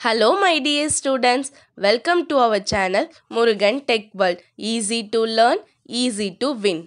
Hello my dear students, welcome to our channel Murugan Tech World. Easy to learn, easy to win.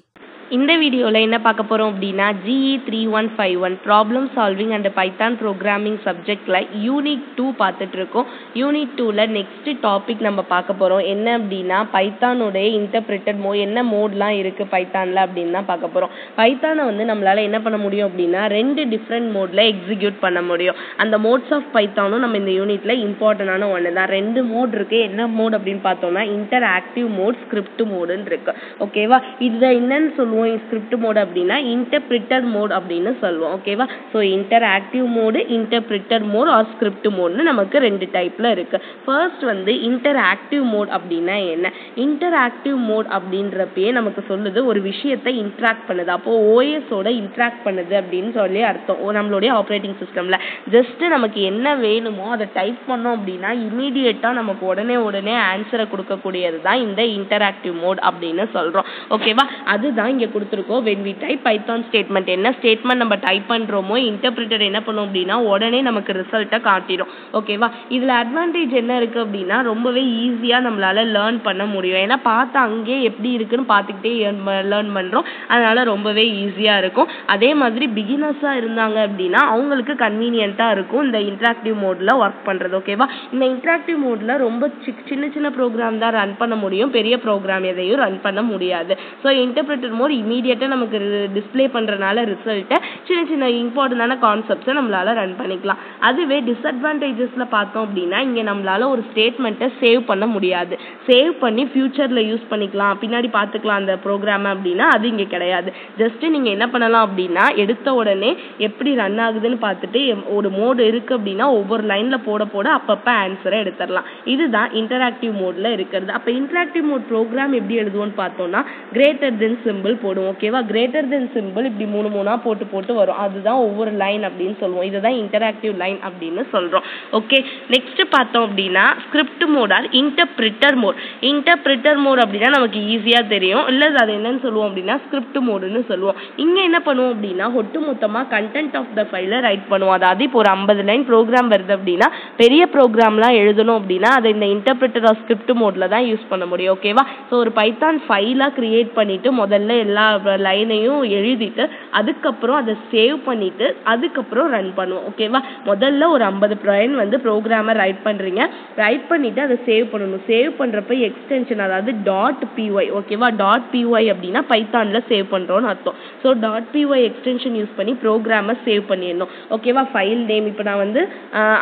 இந்த வீடியோவில் என்ன பார்க்க போகிறோம் அப்படின்னா GE 3151 problem solving and Python programming சப்ஜெக்டில் unit 2 பார்த்துட்டு இருக்கோம். யூனிட் 2ல் நெக்ஸ்ட் டாபிக் நம்ம பார்க்க போகிறோம். என்ன அப்படின்னா பைத்தானுடைய இன்டர்பிரிட்டட் என்ன மோட்லாம் இருக்குது பைத்தானில் அப்படின்னு தான் பார்க்க போகிறோம். பைத்தானை நம்மளால் என்ன பண்ண முடியும் அப்படின்னா 2 டிஃப்ரெண்ட் மோடில் எக்ஸிக்யூட் பண்ண முடியும். அந்த மோட்ஸ் ஆஃப் பைத்தானும் நம்ம இந்த யூனிட்டில் இம்பார்ட்டண்டான ஒன்று தான். 2 மோட் இருக்குது. என்ன மோட் அப்படின்னு பார்த்தோம்னா இன்டராக்டிவ் மோட், ஸ்கிரிப்ட் மோடுன்னு இருக்குது. ஓகேவா, இதை என்னன்னு சொல்லுவோம் ஸ்கிரிப்ட் மோட் அப்படின்னா இன்டர்பிரிட்டர் மோட் அப்படின்னு சொல்லுவோம். ஓகேவா, so interactive mode, interpreter mode or script மோட்னு நமக்கு 2 டைப்ல இருக்கு. ஃபர்ஸ்ட் இன்டராக்டிவ் மோட் அப்படின்னா என்ன? இன்டராக்டிவ் மோட் அப்படின்றப்பயே நமக்கு சொல்லுது ஒரு விஷயத்தை இன்ட்ராக்ட் பண்ணுது. அப்போ ஓஎஸோட இன்ட்ராக்ட் பண்ணுது அப்படின்னு சொல்லி அர்த்தம். நம்மளுடைய ஆப்ரேட்டிங் சிஸ்டம்ல ஜஸ்ட் நமக்கு என்ன வேணுமோ அதை டைப் பண்ணோம் அப்படின்னா இமீடியட்டா நமக்கு உடனே ஆன்சரை கொடுக்கக்கூடியது தான் இந்த இன்டராக்டிவ் மோட் அப்படின்னு சொல்றோம். ஓகேவா, அதுதான் இங்க கொடுத்துருக்கோம். when we type python statement, என்ன ஸ்டேட்மெண்ட் நம்ம டைப் பண்றோமோ இன்டர்பிரிட்டர் என்ன பண்ணும் அப்படின்னா உடனே நமக்கு ரிசல்ட்டை காட்டிடும். ஓகேவா, இதுல அட்வான்டேஜ் என்ன இருக்கு அப்படின்னா ரொம்பவே ஈஸியா நம்மளால லேர்ன் பண்ண முடியும். ஏன்னா பார்த்து அங்கேயே எப்படி இருக்குன்னு பார்த்துக்கிட்டே லேர்ன் பண்றோம். அதனால ரொம்பவே ஈஸியா இருக்கும். அதே மாதிரி பிகினர்ஸா இருந்தாங்க அப்படின்னா அவங்களுக்கு கன்வீனியன்ட்டா இருக்கும் இந்த இன்டராக்டிவ் மோட்ல ஒர்க் பண்றது. ஓகேவா, இந்த இன்டராக்டிவ் மோட்ல ரொம்ப சின்ன ப்ரோக்ராம் தான் ரன் பண்ண முடியும், பெரிய ப்ரோக்ராம் எதையும் ரன் பண்ண முடியாது. ஸோ இன்டர்பிரிட்டர் மோட் இமீடியட்டா நமக்கு டிஸ்பிளே பண்றதுனால ரிசல்ட்டை சின்ன இம்பார்ட்டன்டான கான்செப்ட்ஸை நம்மளால ரன் பண்ணிக்கலாம். அதுவே டிஸ்அட்வான்டேஜஸ்ல பார்த்தோம் அப்படின்னா இங்க நம்மளால ஒரு ஸ்டேட்மெண்ட்டை சேவ் பண்ண முடியாது. சேவ் பண்ணி ஃபியூச்சர்ல யூஸ் பண்ணிக்கலாம், பின்னாடி பார்த்துக்கலாம் அந்த ப்ரோக்ராம் அப்படின்னா அது இங்க கிடையாது. ஜஸ்ட் நீங்க என்ன பண்ணலாம் அப்படின்னா எடுத்த உடனே எப்படி ரன் ஆகுதுன்னு பார்த்துட்டு ஒரு மோடு இருக்கு அப்படின்னா ஒவ்வொரு லைன்ல போட அப்பப்ப ஆன்சரை எடுத்துடலாம். இதுதான் இன்டராக்டிவ் மோட்ல இருக்கிறது. அப்ப இன்டராக்டிவ் மோட் ப்ரோக்ராம் எப்படி எழுதுவோம்னு பார்த்தோம்னா கிரேட்டர் தென் சிம்பிள் போடுவோம். ஓகேவா, கிரேட்டர் தென் சிம்பிள் இப்படி மூணா போட்டு வரும். அதுதான் ஒவ்வொரு லைன் அப்படின்னு சொல்லுவோம். இதுதான் இன்டராக்டிவ் லைன் அப்படின்னு சொல்றோம். ஓகே, நெக்ஸ்ட் பார்த்தோம் அப்படின்னா script mode or interpreter mode. Interpreter mode அப்படின்னா நமக்கு ஈஸியா தெரியும். இல்ல அது என்னன்னு சொல்லுவோம் அப்படின்னா ஸ்கிரிப்ட் மோடுன்னு சொல்லுவோம். இங்க என்ன பண்ணுவோம் அப்படின்னா ஒட்டுமொத்தமா கண்டென்ட் ஆஃப் த ஃபைலை ரைட் பண்ணுவோம். அதாவது இப்போ ஒரு 50 லைன் ப்ரோக்ராம் வருது அப்படின்னா பெரிய ப்ரோக்ராம்லாம் எழுதணும் அப்படின்னா அதை இந்த இன்டர்பிரிட்டர் ஆர் ஸ்கிரிப்ட் மோட்ல தான் யூஸ் பண்ண முடியும். ஓகேவா, ஸோ ஒரு பைத்தான் ஃபைலா கிரியேட் பண்ணிட்டு முதல்ல எல்லா லைனையும் எழுதிட்டு அதுக்கப்புறம் அதை சேவ் பண்ணிட்டு அதுக்கப்புறம் ரன் பண்ணுவோம். ஓகேவா, முதல்ல ஒரு 50 லைன் ப்ரோக்ராமை ரைட் பண்றீங்க, ரைட் பண்ணிட்டு அதை சேவ் பண்ணணும். சேவ் பண்றப்ப எக்ஸ்டென்ஷன் அதாவது .py. ஓகேவா, .py அப்படின்னா பைத்தான்ல சேவ் பண்றோம்னு அர்த்தம். ஸோ .py எக்ஸ்டென்ஷன் யூஸ் பண்ணி ப்ரோக்ராமை சேவ் பண்ணிடணும். ஓகேவா, ஃபைல் நேம் இப்போ நான்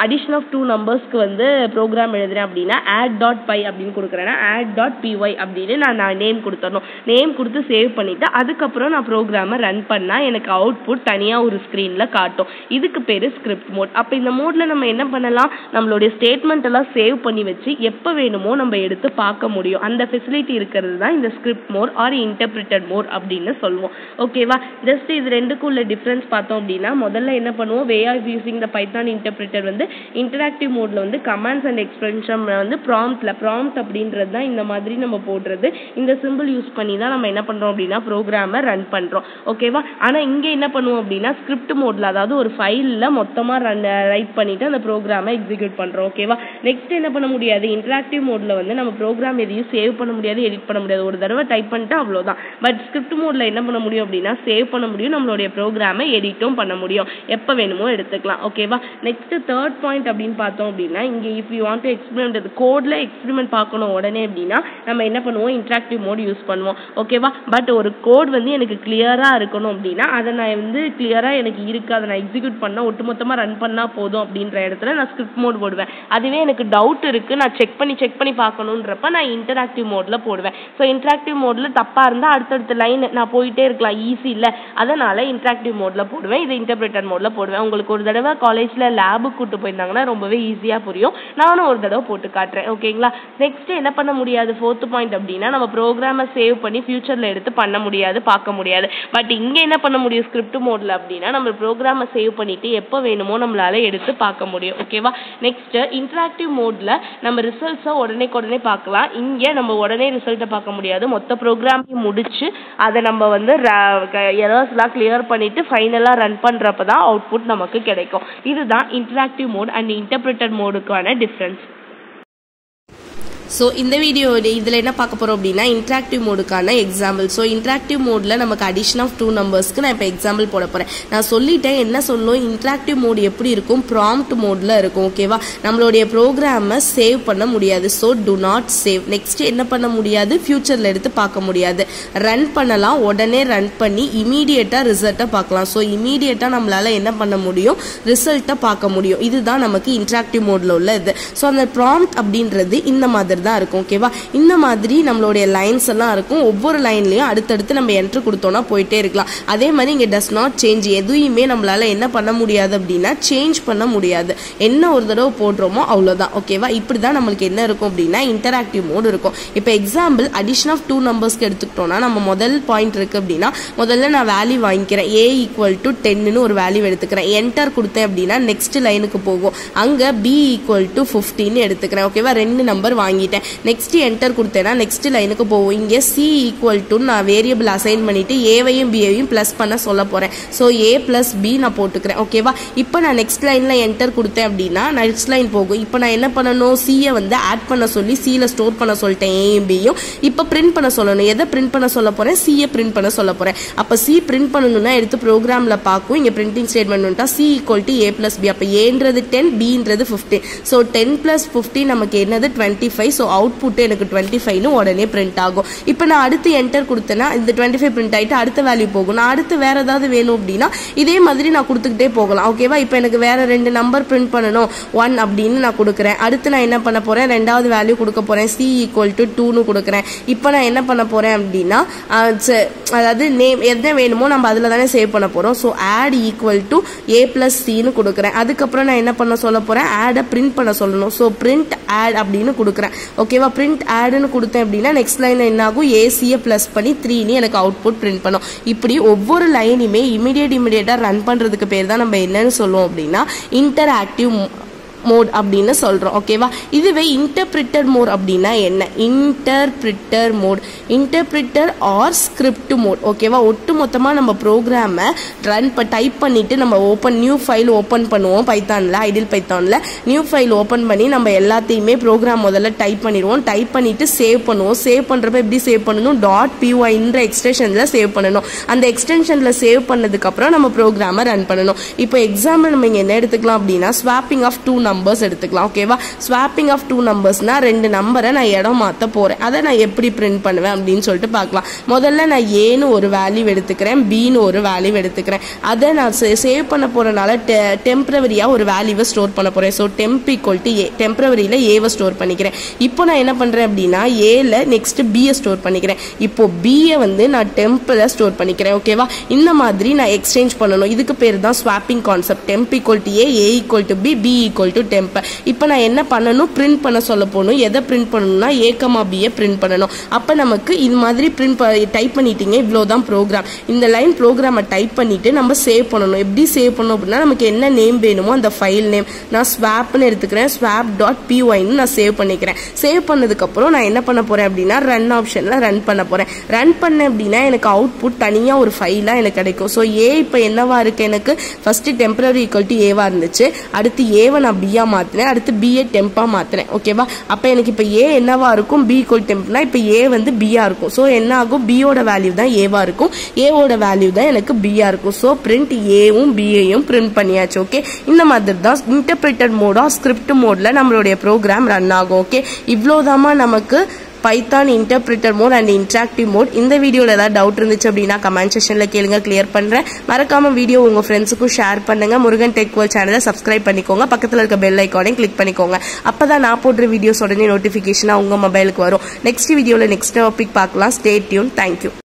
அடிஷன் ஆஃப் 2 நம்பர்ஸ்க்கு ப்ரோக்ராம் எழுதுறேன் அப்படின்னா add.py அப்படின்னு கொடுக்குறேன்னா add.py அப்படின்னு நான் நேம் கொடுத்துடணும். நேம் கொடுத்து சேவ் பண்ணிட்டு அதுக்கப்புறம் நான் ப்ரோக்ராமை ரன் பண்ணா எனக்கு அவுட்புட் தனியா ஒரு ஸ்கிரீன்ல காட்டும். இதுக்கு பேரு ஸ்கிரிப்ட் மோட். அப்ப இந்த மோட்ல நம்ம என்ன பண்ணலாம், நம்மளுடைய ஸ்டேட்மெண்ட் எல்லாம் சேவ் பண்ணி வச்சு எப்ப வேணுமோ நம்ம எடுத்து பார்க்க முடியும். அந்த ஃபெசிலிட்டி இருக்கிறது தான் இந்த script mode or interpreted mode அப்படின்னு சொல்லுவோம். ஓகேவா, ஜஸ்ட் இது ரெண்டுக்கும் உள்ள டிஃபரன்ஸ் பார்த்தோம் அப்படின்னா முதல்ல என்ன பண்ணுவோம், way of using the Python interpreter interactive மோட்ல கமாண்ட்ஸ் அண்ட் எக்ஸ்பிரஷன் ப்ராம்ப்ட் அப்படின்றது தான் இந்த மாதிரி நம்ம போடுறது. இந்த சிம்பிள் யூஸ் பண்ணி தான் நம்ம என்ன பண்றோம் அப்படின்னா ப்ரோக்ராமை ரன் பண்றோம். ஓகேவா, ஆனா இங்க என்ன பண்ணுவோம் அப்படின்னா ஸ்கிரிப்ட் மோட்ல அதாவது ஒரு ஃபைல்ல மொத்தமா ரைட் பண்ணிட்டு அந்த ப்ரோக்ராமை எக்ஸிக்யூட் பண்றோம். ஓகேவா, நெக்ஸ்ட் என்ன பண்ண முடியாது, இன்டராக்டிவ் மோட்ல நம்ம ப்ரோக்ராம் எதையும் சேவ் பண்ண முடியாது, எடிட் பண்ண முடியாது. ஒரு தடவை டைப் பண்ணிட்டு அவ்வளவுதான். பட் ஸ்கிரிப்ட் மோட்ல என்ன பண்ண முடியும் அப்படின்னா சேவ் பண்ண முடியும், நம்மளுடைய ப்ரோக்ராமை எடிட்டும் பண்ண முடியும், எப்ப வேணுமோ எடுத்துக்கலாம். ஓகேவா, நெக்ஸ்ட் தேர்ட் பாயிண்ட் அப்படின்னு பார்த்தோம் அப்படின்னா இங்க if you want to experiment கோட்ல எக்ஸ்பெரிமெண்ட் பார்க்கணும் உடனே அப்படின்னா நம்ம என்ன பண்ணுவோம், இன்டராக்டிவ் மோட் யூஸ் பண்ணுவோம். ஓகேவா, பட் ஒரு கோட் எனக்கு கிளியரா இருக்கணும் அப்படின்னா அதை நான் கிளியரா எனக்கு இருக்கு, அதை நான் எக்ஸிக்யூட் பண்ணா ஒட்டுமொத்தமா ரன் பண்ணா போதும் அப்படின்ற இடத்துல நான் ஸ்கிரிப்ட் மோட் போடுவேன். அதுவே எனக்கு டவுட் இருக்கு, நான் செக் பண்ணி பார்க்கணுன்றப்ப நான் இன்டராக்டிவ் மோட்ல போடுவேன். ஸோ இன்டராக்டிவ் மோட்ல தப்பா இருந்தா அடுத்தடுத்த லைன் நான் போயிட்டே இருக்கலாம், ஈஸி இல்ல, அதனால இன்டராக்டிவ் மோட்ல போடுவேன். இது இன்டர்பிரிட்டர் மோட்ல போடுவேன். உங்களுக்கு ஒரு தடவை காலேஜ்ல லேபுக்கு கூட்டு போயிருந்தாங்கன்னா ரொம்பவே ஈஸியா புரியும். நானும் ஒரு தடவை போட்டு காட்டுறேன். ஓகேங்களா, நெக்ஸ்ட் என்ன பண்ண முடியாது, 4th பாயிண்ட் அப்படின்னா நம்ம ப்ரோக்ராமை சேவ் பண்ணி ஃபியூச்சர்ல எடுத்து பண்ண முடியாது, பார்க்க முடியாது. பட் இங்கே என்ன பண்ண முடியும் ஸ்கிரிப்ட் மோடில் அப்படின்னா நம்ம ப்ரோக்ராமை சேவ் பண்ணிவிட்டு எப்போ வேணுமோ நம்மளால் எடுத்து பார்க்க முடியும். ஓகேவா? நெக்ஸ்ட்டு இன்ட்ராக்டிவ் மோடில் நம்ம ரிசல்ட்ஸை உடனே பார்க்கலாம். இங்கே நம்ம உடனே ரிசல்ட்டை பார்க்க முடியாது. மொத்த ப்ரோக்ராமையும் முடிச்சு அதை நம்ம வந்து எரர்ஸ்லாம் கிளியர் பண்ணிவிட்டு ஃபைனலாக ரன் பண்ணுறப்ப தான் அவுட்புட் நமக்கு கிடைக்கும். இதுதான் இன்ட்ராக்டிவ் மோட் அண்ட் இன்டர்பிரிட்டட் மோடுக்கான டிஃப்ரென்ஸ். ஸோ இந்த வீடியோ இதில் என்ன பார்க்க போகிறோம் அப்படின்னா இன்ட்ராக்டிவ் மோடுக்கான எக்ஸாம்பிள். ஸோ இன்ட்ராக்டிவ் மோடில் நமக்கு அடிஷன் ஆஃப் 2 நம்பர்ஸ்க்கு நான் இப்போ எக்ஸாம்பிள் போட போகிறேன். நான் சொல்லிட்டேன் என்ன சொல்லணும், இன்ட்ராக்டிவ் மோடு எப்படி இருக்கும், ப்ராம்ப்ட் மோடில் இருக்கும். ஓகேவா? நம்மளுடைய ப்ரோக்ராமை சேவ் பண்ண முடியாது. So to not save. Next என்ன பண்ண முடியாது, ஃபியூச்சரில் எடுத்து பார்க்க முடியாது. ரன் பண்ணலாம், உடனே ரன் பண்ணி இமீடியட்டாக ரிசல்ட்டை பார்க்கலாம். ஸோ இமீடியட்டாக நம்மளால் என்ன பண்ண முடியும், ரிசல்ட்டை பார்க்க முடியும். இதுதான் நமக்கு இன்ட்ராக்டிவ் மோடில் உள்ள இது. ஸோ அந்த ப்ராம்ப்ட் அப்படின்றது இந்த மாதிரி தான் இருக்கும். ஓகேவா? இந்த மாதிரி நம்மளுடைய லைன்ஸ் எல்லாம் இருக்கும். ஒவ்வொரு லைன்லயும் அடுத்தடுத்து நம்ம என்ட்ரு கொடுத்தோம்னா போயிட்டே இருக்கலாம். அதே மாதிரி இங்க டஸ் நாட் சேஞ்ச், எதுவுமே நம்மளால என்ன பண்ண முடியாது அப்படின்னா சேஞ்ச் பண்ண முடியாது. என்ன ஒரு தடவை போடுறோமோ அவ்வளவுதான். ஓகேவா? இப்படிதான் நம்மளுக்கு என்ன இருக்கும் அப்படின்னா இன்டராக்டிவ் மோட் இருக்கும். இப்போ எக்ஸாம்பிள் அடிஷன் ஆஃப் 2 நம்பர்ஸ்க்கு எடுத்துக்கிட்டோம்னா நம்ம முதல் பாயிண்ட் இருக்கு அப்படின்னா முதல்ல நான் வேல்யூ வாங்கிக்கிறேன். a = 10ன்னு ஒரு வேல்யூ எடுத்துக்கிறேன். என்டர் கொடுத்தேன் அப்படின்னா நெக்ஸ்ட் லைனுக்கு போகும். அங்க b = 15 எடுத்துக்கிறேன். ஓகேவா? 2 நம்பர் வாங்கிட்டேன். நெக்ஸ்ட் என்டர் கொடுத்தேன்னா நெக்ஸ்ட் லைனுக்கு போவோம். இங்கே c = நான் வேரியபிள் அசைன் பண்ணிட்டு ஏவையும் பியையும் பிளஸ் பண்ண சொல்ல போறேன். ஸோ a + b நான் போட்டுக்கிறேன். ஓகேவா? இப்போ நான் நெக்ஸ்ட் லைன்ல என்டர் கொடுத்தேன் அப்படின்னா நெக்ஸ்ட் லைன் போகும். இப்போ நான் என்ன பண்ணணும், c வந்து ஆட் பண்ண சொல்லி c ல ஸ்டோர் பண்ண சொல்லிட்டேன் ஏயும் பியும். இப்போ பிரிண்ட் பண்ண சொல்லணும். எதை பிரிண்ட் பண்ண சொல்ல போறேன், c பிரிண்ட் பண்ண சொல்ல போறேன். அப்போ c பிரிண்ட் பண்ணணும்னா எடுத்து ப்ரோக்ராம்ல பார்க்கும். இங்க பிரிண்டிங் ஸ்டேட்மெண்ட் வந்துட்டா c = a + b. அப்போ a-ன்றது 10, b-ன்றது 15. ஸோ 10 + 15 நமக்கு என்னது 25. ஸோ அவுட்புட் எனக்கு 25ன்னு உடனே பிரிண்ட் ஆகும். இப்போ நான் அடுத்து என்டர் கொடுத்தேன்னா இந்த 25 பிரிண்ட் ஆகிட்டு அடுத்த வேல்யூ போகும். நான் அடுத்து வேற ஏதாவது வேணும் அப்படின்னா இதே மாதிரி நான் கொடுத்துக்கிட்டே போகலாம். ஓகேவா? இப்போ எனக்கு வேற 2 நம்பர் பிரிண்ட் பண்ணணும் 1 அப்படின்னு நான் கொடுக்குறேன். அடுத்து நான் என்ன பண்ண போறேன், ரெண்டாவது வேல்யூ கொடுக்க போறேன். c = 2ன்னு கொடுக்குறேன். இப்போ நான் என்ன பண்ண போறேன் அப்படின்னா அதாவது நேம் எந்த வேணுமோ நம்ம அதில் தானே சேவ் பண்ண போறோம். ஸோ add = a + c-ன்னு கொடுக்குறேன். அதுக்கப்புறம் நான் என்ன பண்ண சொல்ல போறேன், add பிரிண்ட் பண்ண சொல்லணும். ஸோ பிரிண்ட் add அப்படின்னு கொடுக்குறேன். ஓகேவா? பிரிண்ட் ஆட்னு கொடுத்தேன் அப்படின்னா நெக்ஸ்ட் லைன்ல என்ன ஆகும், ஏசியை பிளஸ் பண்ணி 3ன்னு எனக்கு அவுட்புட் பிரிண்ட் பண்ணும். இப்படி ஒவ்வொரு லைனுமே இமிடியேட்டா ரன் பண்றதுக்கு பேர் தான் நம்ம என்னன்னு சொல்லுவோம் அப்படின்னா இன்டராக்டிவ் மோட் அப்படின்னு சொல்றோம். ஓகேவா? இதுவே இன்டர்பிரிட்டர் மோட் அப்படின்னா என்ன, interpreter mode, interpreter or script mode. ஓகேவா? ஒட்டு மொத்தமா நம்ம ப்ரோக்ராமை டைப் பண்ணிட்டு நம்ம நியூ ஃபைல் ஓப்பன் பண்ணுவோம். பைத்தான்ல ஐடில் பைத்தான்ல நியூ ஃபைல் ஓப்பன் பண்ணி நம்ம எல்லாத்தையுமே ப்ரோக்ராம் முதல்ல டைப் பண்ணிடுவோம். டைப் பண்ணிட்டு சேவ் பண்ணுவோம். சேவ் பண்றப்ப எப்படி சேவ் பண்ணணும், .py எக்ஸ்டென்ஷன்ல சேவ் பண்ணணும். அந்த எக்ஸ்டென்ஷன்ல சேவ் பண்ணதுக்கு அப்புறம் நம்ம ப்ரோக்ராமை ரன் பண்ணணும். இப்போ எக்ஸாம்பிள் நம்ம இங்க என்ன எடுத்துக்கலாம் அப்படின்னா ஸ்வாப்பிங் ஆஃப் 2 நம்பர்ஸ் எடுத்துக்கலாம். ஓகேவா? ஸ்வாப்பிங் ஆஃப் 2 நம்பர்ஸ்னா 2 நம்பரை நான் இடம் மாற்ற போறேன். அதை நான் எப்படி பிரிண்ட் பண்ணுவேன் அப்படின்னு சொல்லிட்டு பார்க்கலாம். முதல்ல நான் ஏன்னு ஒரு வேல்யூ எடுத்துக்கிறேன், பின்னு ஒரு வேல்யூ எடுத்துக்கிறேன். அதை நான் சேவ் பண்ண போறதுனால டெம்பரவரியா ஒரு வேல்யூவை ஸ்டோர் பண்ண போறேன். ஸோ temp = a, டெம்பரவரியில ஏவை ஸ்டோர் பண்ணிக்கிறேன். இப்போ நான் என்ன பண்றேன் அப்படின்னா ஏல நெக்ஸ்ட் பியை ஸ்டோர் பண்ணிக்கிறேன். இப்போ பியை வந்து நான் டெம்பல ஸ்டோர் பண்ணிக்கிறேன். ஓகேவா? இந்த மாதிரி நான் எக்ஸ்சேஞ்ச் பண்ணணும். இதுக்கு பேர் தான் swapping concept. temp = a, a = b, b = temp. இப்போ நான் என்ன பண்ணணும், பிரிண்ட் பண்ண சொல்ல போகணும். எதை பிரிண்ட் பண்ணணும்னா a, b பிரிண்ட் பண்ணணும். அப்போ நமக்கு இது மாதிரி டைப் பண்ணிட்டீங்க, இவ்வளோதான் ப்ரோக்ராம். இந்த லைன் ப்ரோக்ராமை டைப் பண்ணிட்டு நம்ம சேவ் பண்ணணும். எப்படி சேவ் பண்ணணும் அப்படின்னா நமக்கு என்ன நேம் வேணுமோ அந்த ஃபைல் நேம் நான் ஸ்வாப்னு எடுத்துக்கிறேன். swap.pyன்னு நான் சேவ் பண்ணிக்கிறேன். சேவ் பண்ணதுக்கப்புறம் நான் என்ன பண்ண போறேன் அப்படின்னா ரன் ஆப்ஷனில் ரன் பண்ண போறேன். ரன் பண்ணேன் அப்படின்னா எனக்கு அவுட்புட் தனியாக ஒரு ஃபைலாக எனக்கு கிடைக்கும். ஸோ ஏ இப்போ என்னவா இருக்கு, எனக்கு ஃபர்ஸ்ட் டெம்பரரி = ஏவா இருந்துச்சு. அடுத்து ஏவை நான் பியா மாத்தினேன். அடுத்து பிஏ டெம்பா மாத்தினேன். ஓகேவா? அப்போ எனக்கு இப்போ ஏ என்னவா இருக்கும், b = டெம்ப்னா இப்போ ஏ வந்து பியா இருக்கும். ஸோ என்ன ஆகும், பியோட வேல்யூ தான் ஏவா இருக்கும், ஏவோட வேல்யூ தான் எனக்கு பியா இருக்கும். ஸோ பிரிண்ட் ஏவும் பிஏயும் பிரிண்ட் பண்ணியாச்சு. ஓகே? இந்த மாதிரி தான் இன்டர்பிரிட்டட் மோடா ஸ்கிரிப்ட் மோட்ல நம்மளுடைய ப்ரோக்ராம் ரன் ஆகும். ஓகே? இவ்வளோதாமா நமக்கு Python interpreter mode and interactive mode. இந்த வீடியோல ஏதாவது டவுட் இருந்துச்சு அப்படின்னா கமெண்ட் செக்ஷன்ல கேளுங்க, கிளியர் பண்றேன். மறக்காம வீடியோ உங்க ஃப்ரெண்ட்ஸுக்கும் ஷேர் பண்ணுங்க. முருகன் டெக் வேர்ல்ட் சேனலை சப்ஸ்கிரைப் பண்ணிக்கோங்க. பக்கத்துல இருக்க பெல் ஐக்கானையும் கிளிக் பண்ணிக்கோங்க. அப்பதான் நான் போடுற வீடியோஸ் உடனே நோட்டிபிகேஷனா உங்க மொபைலுக்கு வரும். நெக்ஸ்ட் வீடியோல நெக்ஸ்ட் டாபிக் பார்க்கலாம். Stay tune. தேங்க்யூ.